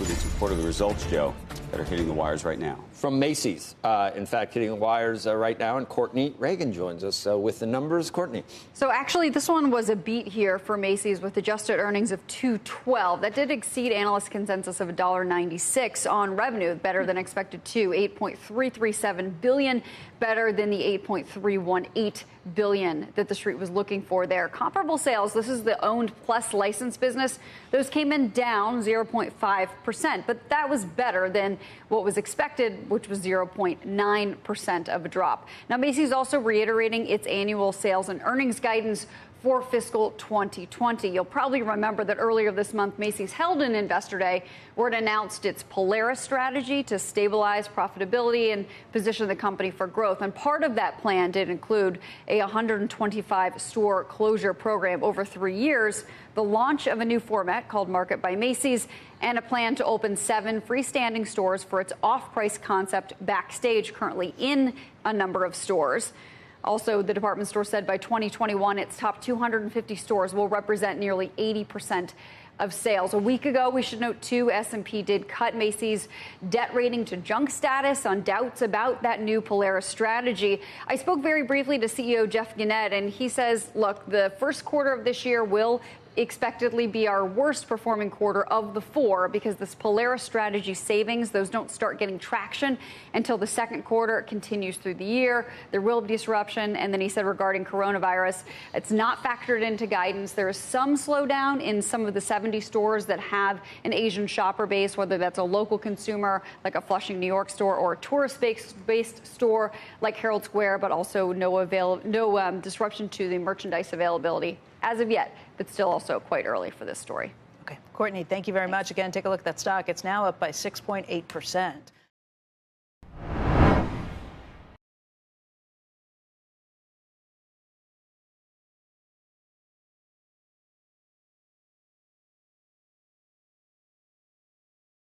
including some quarterly results, Joe, that are hitting the wires right now. From Macy's, in fact, hitting the wires right now. And Courtney Reagan joins us with the numbers. Courtney. So actually, this one was a beat here for Macy's with adjusted earnings of $2.12. That did exceed analyst consensus of $1.96 on revenue, better than expected too. $8.337 billion, better than the $8.318 billion that the street was looking for there. Comparable sales, this is the owned plus licensed business, those came in down 0.5%, but that was better than what was expected, which was 0.9% of a drop. Now, Macy's also reiterating its annual sales and earnings guidance for fiscal 2020. You'll probably remember that earlier this month, Macy's held an investor day where it announced its Polaris strategy to stabilize profitability and position the company for growth. And part of that plan did include a 125 store closure program over 3 years, the launch of a new format called Market by Macy's, and a plan to open 7 freestanding stores for its off-price concept Backstage, currently in a number of stores. Also, the department store said by 2021, its top 250 stores will represent nearly 80% of sales. A week ago, we should note, too, S&P did cut Macy's debt rating to junk status on doubts about that new Polaris strategy. I spoke very briefly to CEO Jeff Gennett, and he says, look, the first quarter of this year will expectedly be our worst performing quarter of the 4 because this Polaris strategy savings, those don't start getting traction until the second quarter. It continues through the year. There will be disruption. And then he said regarding coronavirus, it's not factored into guidance. There is some slowdown in some of the 70 stores that have an Asian shopper base, whether that's a local consumer like a Flushing, New York store or a tourist-based store like Herald Square, but also no disruption to the merchandise availability as of yet, but still also quite early for this story. Okay, Courtney, thank you very much. Again, take a look at that stock. It's now up by 6.8%.